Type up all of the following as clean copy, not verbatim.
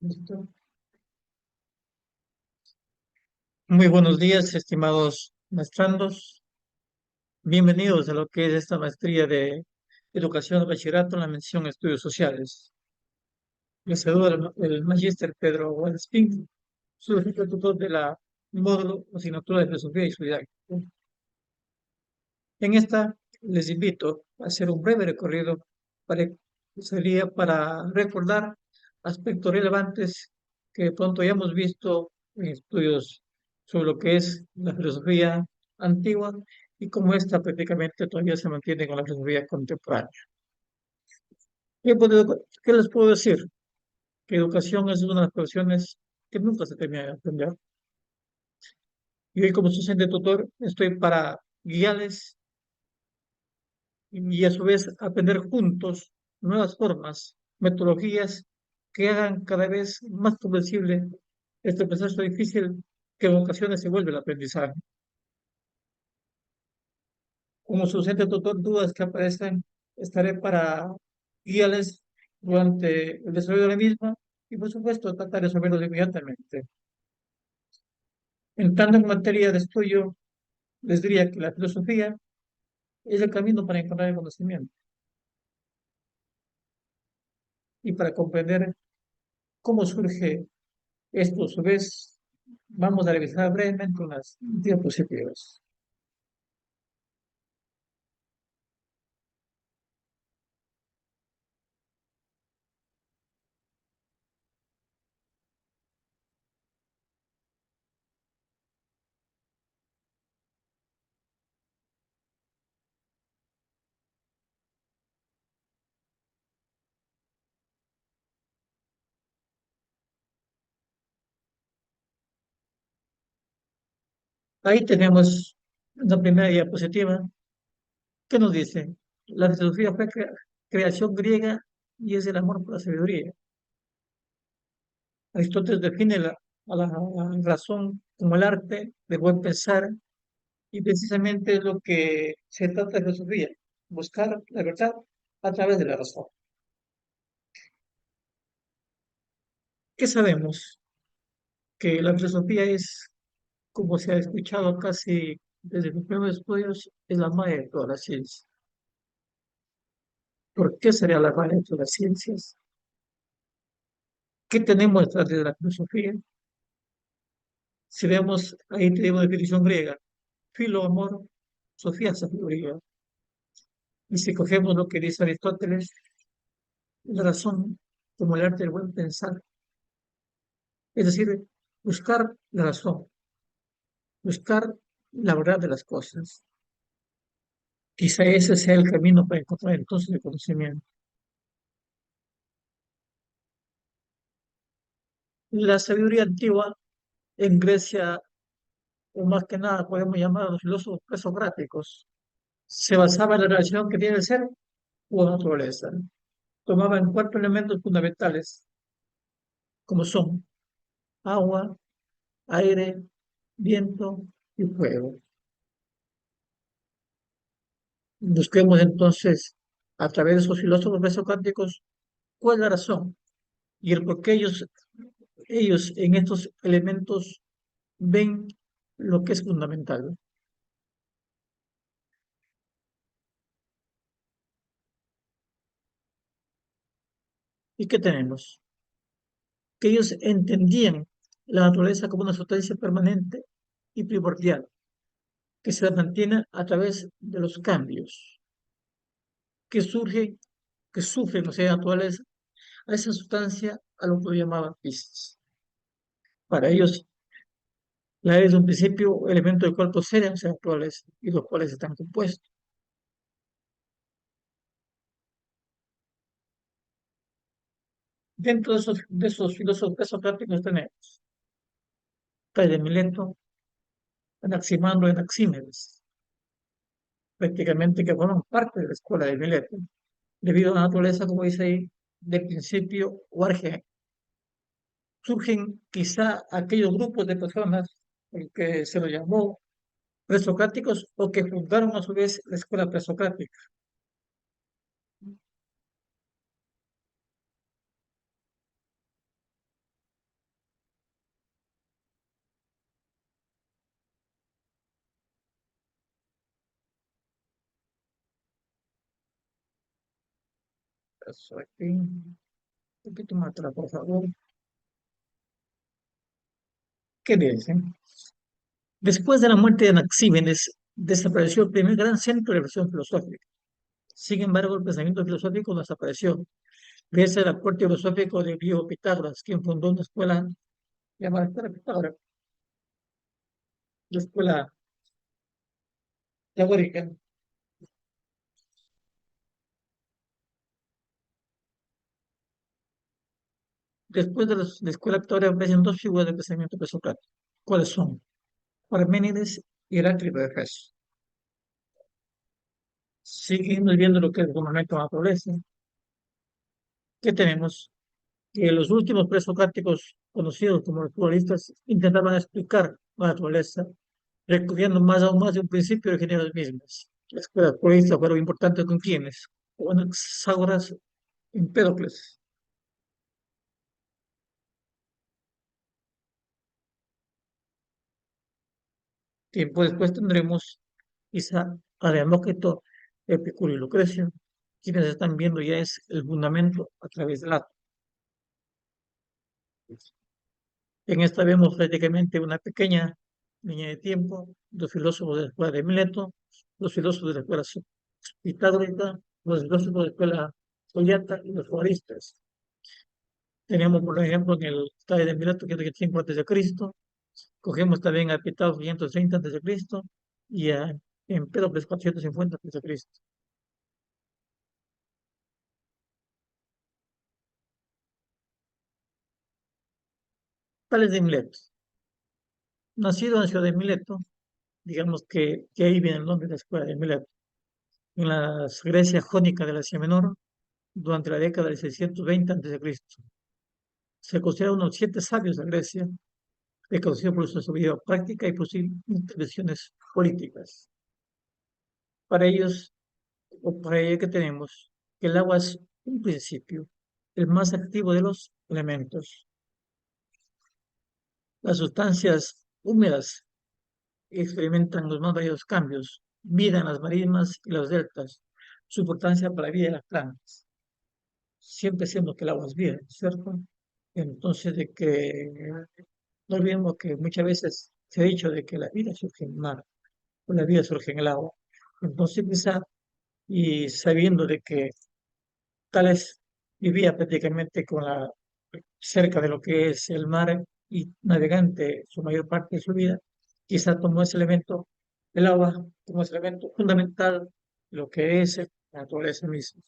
Listo. Muy buenos días, estimados maestrandos. Bienvenidos a lo que es esta maestría de Educación de Bachillerato en la mención Estudios Sociales. Les saluda el magíster Pedro Wallsping, su jefe tutor de la módulo o asignatura de Filosofía y Solidaridad. En esta les invito a hacer un breve recorrido para, sería para recordar aspectos relevantes que de pronto ya hemos visto en estudios sobre lo que es la filosofía antigua y cómo esta prácticamente todavía se mantiene con la filosofía contemporánea. ¿Qué les puedo decir? Que educación es una de las profesiones que nunca se termina de aprender. Y hoy como docente tutor estoy para guiarles y a su vez aprender juntos nuevas formas, metodologías que hagan cada vez más comprensible este proceso difícil que en ocasiones se vuelve el aprendizaje. Como su docente tutor, dudas que aparecen, estaré para guiarles durante el desarrollo de la misma y, por supuesto, tratar de resolverlos inmediatamente. Entrando en materia de estudio, les diría que la filosofía es el camino para encontrar el conocimiento y para comprender cómo surge esto, a su vez, vamos a revisar brevemente unas diapositivas. Ahí tenemos la primera diapositiva que nos dice, la filosofía fue creación griega y es el amor por la sabiduría. Aristóteles define a la razón como el arte del buen pensar y precisamente es lo que se trata de filosofía, buscar la verdad a través de la razón. ¿Qué sabemos? Que la filosofía es, como se ha escuchado casi desde mis primeros estudios, es la madre de todas las ciencias. ¿Por qué sería la madre de todas las ciencias? ¿Qué tenemos detrás de la filosofía? Si vemos, ahí tenemos definición griega, filo, amor, sofía, sabiduría. Y si cogemos lo que dice Aristóteles, la razón como el arte del buen pensar, es decir, buscar la razón, buscar la verdad de las cosas. Quizá ese sea el camino para encontrar entonces el conocimiento. La sabiduría antigua en Grecia, o más que nada podemos llamar a los filósofos presocráticos, se basaba en la relación que tiene el ser o la naturaleza. Tomaban cuatro elementos fundamentales, como son agua, aire, viento y fuego. Busquemos entonces, a través de esos filósofos presocráticos, cuál es la razón y el por qué ellos en estos elementos ven lo que es fundamental. ¿Y qué tenemos? Que ellos entendían la naturaleza como una sustancia permanente y primordial, que se mantiene a través de los cambios que surgen, que sufren los seres naturales a esa sustancia a lo que llamaban físicos. Para ellos, la aire es un principio, elemento del cual proceden los seres naturales y los cuales están compuestos. Dentro de esos filósofos socráticos tenemos Tales de Mileto, Anaximandro y Anaxímenes, prácticamente que forman parte de la escuela de Mileto, debido a la naturaleza, como dice ahí, de principio o argen. Surgen quizá aquellos grupos de personas, el que se lo llamó presocráticos, o que fundaron a su vez la escuela presocrática. Eso aquí, un poquito más atrás, por favor. ¿Qué dicen? Después de la muerte de Anaxímenes, desapareció el primer gran centro de reflexión filosófica. Sin embargo, el pensamiento filosófico no desapareció. Gracias al aporte filosófico de Dio Pitágoras, quien fundó una escuela llamada Escuela Pitágoras, la escuela teórica. Después de la escuela Pitágoras aparecen dos figuras de pensamiento presocrático. ¿Cuáles son? Parménides y Heráclito de Éfeso. Seguimos viendo lo que es el fundamento de la naturaleza. ¿Qué tenemos? Que los últimos presocráticos, conocidos como los pluralistas, intentaban explicar la naturaleza, recurriendo más aún más de un principio de generaciones mismas. Las escuelas pluralistas fueron importantes con quienes, con Anaxágoras, Empédocles. Tiempo después tendremos quizá a Demócrito, Epicuro y Lucrecio, quienes están viendo ya es el fundamento a través del átomo. En esta vemos prácticamente una pequeña línea de tiempo, los filósofos de la escuela de Mileto, los filósofos de la escuela pitagórica, los filósofos de la escuela Soliata y los judaístas. Tenemos, por ejemplo, en el Estado de Mileto, 505 antes de Cristo, cogemos también a Pitágoras 530 antes de Cristo y a Empédocles 450 antes de Cristo. Tales de Mileto, nacido en la ciudad de Mileto, digamos que ahí viene el nombre de la escuela de Mileto, en la Grecia jónica de la Asia Menor, durante la década de 620 a.C. Se considera uno de los siete sabios de Grecia, reconocido por su sabiduría práctica y por sus intervenciones políticas. Para ellos, o para ello que tenemos, que el agua es un principio, el más activo de los elementos. Las sustancias húmedas experimentan los más variados cambios, vida en las marismas y los deltas, su importancia para la vida de las plantas. Siempre siendo que el agua es vida, ¿cierto? Entonces, de que no olvidemos que muchas veces se ha dicho de que la vida surge en el mar, o la vida surge en el agua. Entonces, quizá, y sabiendo de que Tales vivía prácticamente cerca de lo que es el mar y navegante su mayor parte de su vida, quizá tomó ese elemento, el agua, como ese elemento fundamental de lo que es la naturaleza misma.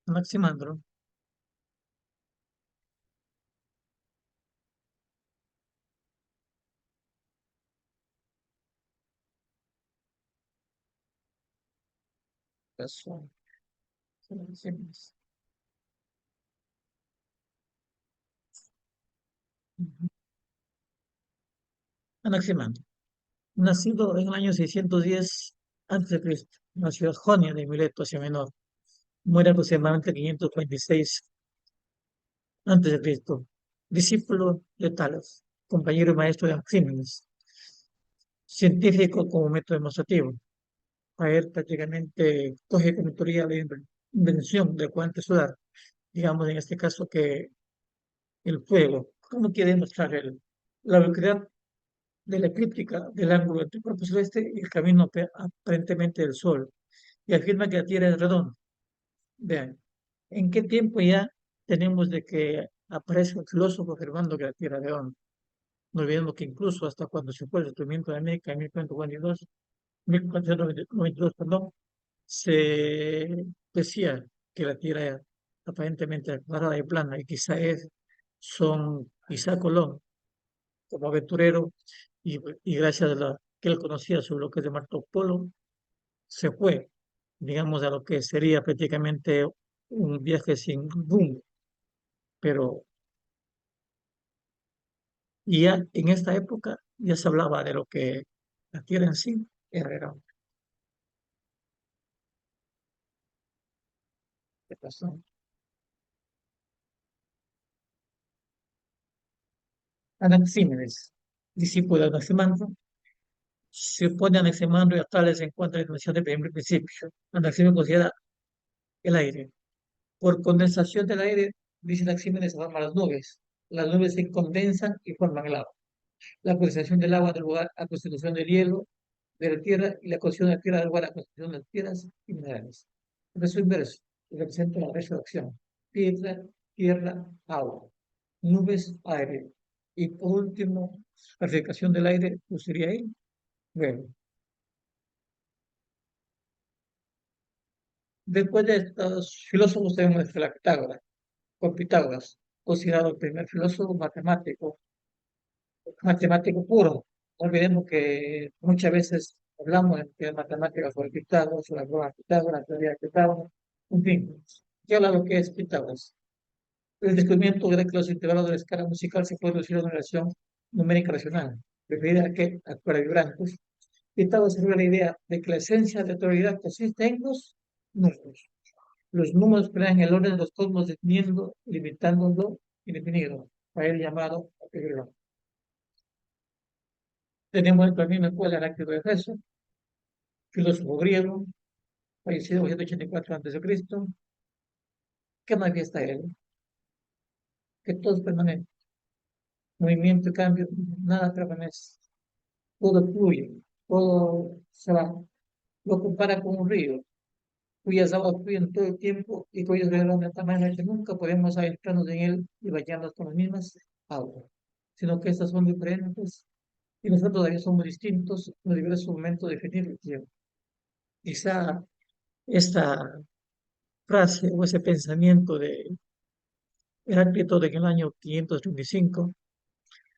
Maximandro, eso, Anaximandro, nacido en el año 610 a.C., en la ciudad jonia de Mileto, Asia Menor, muere aproximadamente 526 a.C., discípulo de Talos, compañero y maestro de Anaxímenes, científico como método demostrativo. A él prácticamente coge como teoría la invención del cuadrante solar, digamos en este caso que el fuego. ¿Cómo quiere demostrar él? La ubicuidad de la eclíptica del ángulo entre el cuerpo celeste y el camino aparentemente del Sol. Y afirma que la Tierra es redonda. Vean, ¿en qué tiempo ya tenemos de que aparece un filósofo afirmando que la Tierra es redonda? No olvidemos que incluso hasta cuando se fue el descubrimiento de América en 1492, 1492, perdón, se decía que la Tierra era aparentemente cuadrada y plana, y quizá Colón, como aventurero, y gracias a que él conocía sobre lo que es de Marco Polo, se fue, digamos, a lo que sería prácticamente un viaje sin rumbo, pero ya en esta época ya se hablaba de lo que la Tierra en sí era. ¿Qué pasó? Anaxímenes. discípulo de Anaximandro, se opone a Anaximandro y a Tales en cuanto a la dimensión del primer principio. Anaximandro considera el aire. Por condensación del aire, dice Anaxímenes, se forman las nubes se condensan y forman el agua. La condensación del agua da lugar a la constitución del hielo, de la tierra, y la constitución de la tierra da lugar a la constitución de las piedras y minerales. El verso inverso representa la resurrección. Piedra, tierra, agua. Nubes, aire. Y por último, la purificación del aire, pues sería ahí. Bueno, después de estos filósofos tenemos a Pitágoras, con Pitágoras, considerado el primer filósofo matemático puro. No olvidemos que muchas veces hablamos de matemáticas sobre Pitágoras, sobre la prueba de Pitágoras, la teoría de Pitágoras, en fin. ¿Qué habla lo que es Pitágoras? El descubrimiento de que los integrados de la escala musical se puede reducir a una relación numérica racional, referida a que a vibrantes. Pitágoras se la idea de que la esencia de la totalidad consiste en los números. Los números crean el orden de los cosmos definiendo, limitándolo indefinido, para él llamado apellido. Tenemos el camino actual Heráclito de Éfeso, filósofo griego, fallecido en 184 a.C., que manifiesta él, que todo es permanente, movimiento y cambio, nada permanece, todo fluye, todo se va, lo compara con un río, cuyas aguas fluyen todo el tiempo y cuyos regalan de tamaño que nunca podemos adentrarnos en él y bañarnos con las mismas aguas, sino que estas son diferentes y nosotros todavía somos distintos en los diversos momentos de definir el tiempo. Quizá esta frase o ese pensamiento de Heráclito de que en el año 535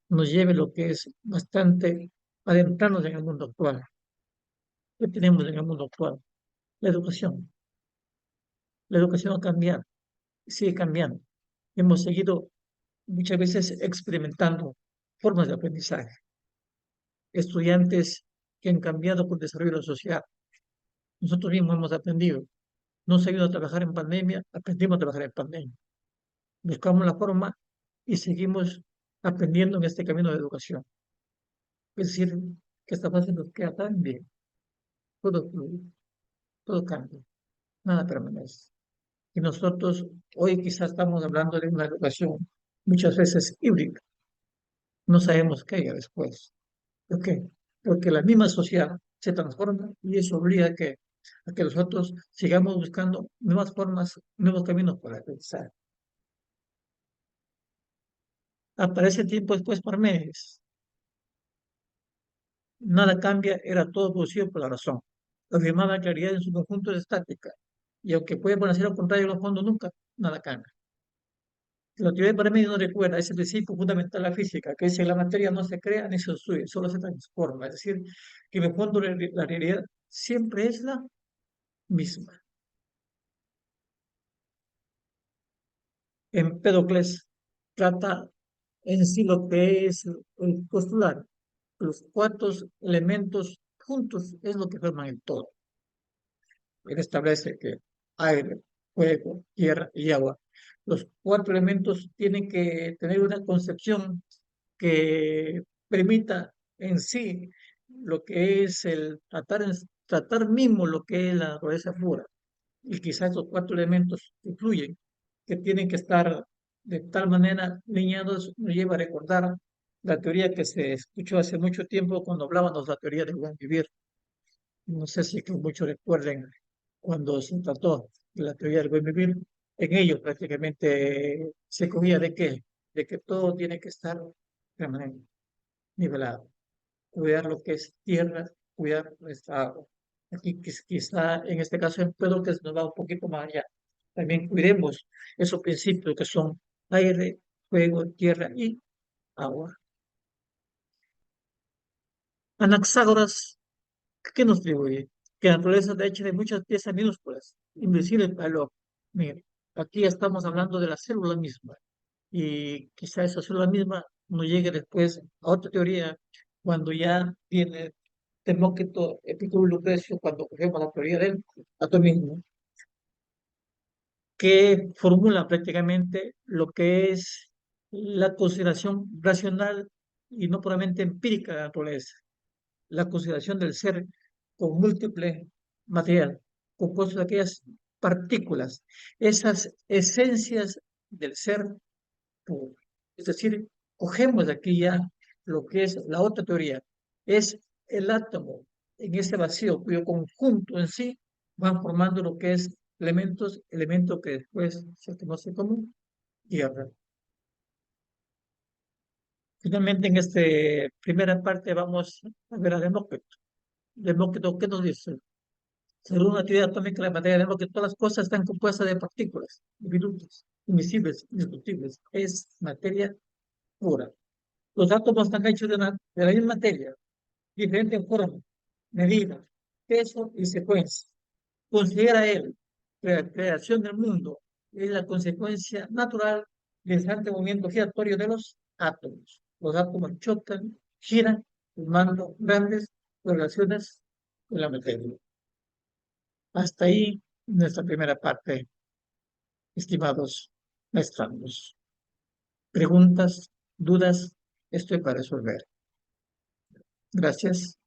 nos lleve lo que es bastante adentrarnos en el mundo actual. ¿Qué tenemos en el mundo actual? La educación. La educación ha cambiado, sigue cambiando. Hemos seguido muchas veces experimentando formas de aprendizaje. Estudiantes que han cambiado por desarrollo de la sociedad. Nosotros mismos hemos aprendido. No hemos sabido trabajar en pandemia, aprendimos a trabajar en pandemia. Buscamos la forma y seguimos aprendiendo en este camino de educación. Es decir, que esta fase nos queda tan bien. Todo fluye, todo cambia, nada permanece. Y nosotros hoy quizás estamos hablando de una educación muchas veces híbrida. No sabemos qué hay después. ¿Por qué? Porque la misma sociedad se transforma y eso obliga a que nosotros sigamos buscando nuevas formas, nuevos caminos para pensar. Aparece tiempo después por meses. Nada cambia, era todo producido por la razón. La afirmada claridad en su conjunto es estática. Y aunque puede parecer al contrario de los fondos, nunca, nada cambia. La teoría de Parménides no recuerda ese principio fundamental de la física, que dice que la materia no se crea ni se destruye, solo se transforma. Es decir, que en el fondo la realidad siempre es la misma. Empédocles trata en sí lo que es el postular. Los cuatro elementos juntos es lo que forman el todo. Él establece que aire, fuego, tierra y agua, los cuatro elementos tienen que tener una concepción que permita en sí lo que es el tratar mismo lo que es la naturaleza pura. Y quizás estos cuatro elementos que fluyen, que tienen que estar de tal manera lineados, nos lleva a recordar la teoría que se escuchó hace mucho tiempo cuando hablábamos de la teoría del buen vivir. No sé si que muchos recuerden cuando se trató de la teoría del buen vivir, en ellos prácticamente se cogía de qué, de que todo tiene que estar permanente, nivelado, cuidar lo que es tierra, cuidar nuestra agua. Aquí quizá en este caso en Pedro que nos va un poquito más allá. También cuidemos esos principios que son aire, fuego, tierra y agua. Anaxágoras, ¿qué nos atribuye? Que la naturaleza está hecha de muchas piezas minúsculas, invisibles para el ojo. Mire, aquí estamos hablando de la célula misma, y quizá esa célula misma nos llegue después a otra teoría, cuando ya viene Demócrito, Epicuro y Lucrecio, cuando cogemos la teoría del atomismo, que formula prácticamente lo que es la consideración racional y no puramente empírica de la naturaleza. La consideración del ser con múltiple material, compuesto de aquellas partículas, esas esencias del ser puro. Es decir, cogemos de aquí ya lo que es la otra teoría, es el átomo en ese vacío cuyo conjunto en sí van formando lo que es elementos que después se conoce como tierra. Finalmente, en esta primera parte vamos a ver a Demócrito. Demócrito, ¿qué nos dice? Según la teoría atómica de la materia, vemos que todas las cosas están compuestas de partículas, diminutas, invisibles, indiscutibles. Es materia pura. Los átomos están hechos de la misma materia, diferente en forma, medida, peso y secuencia. Considera él que la creación del mundo es la consecuencia natural del constante movimiento giratorio de los átomos. Los átomos chocan, giran, formando grandes relaciones con la materia. Hasta ahí nuestra primera parte, estimados maestros. Preguntas, dudas, estoy para resolver. Gracias.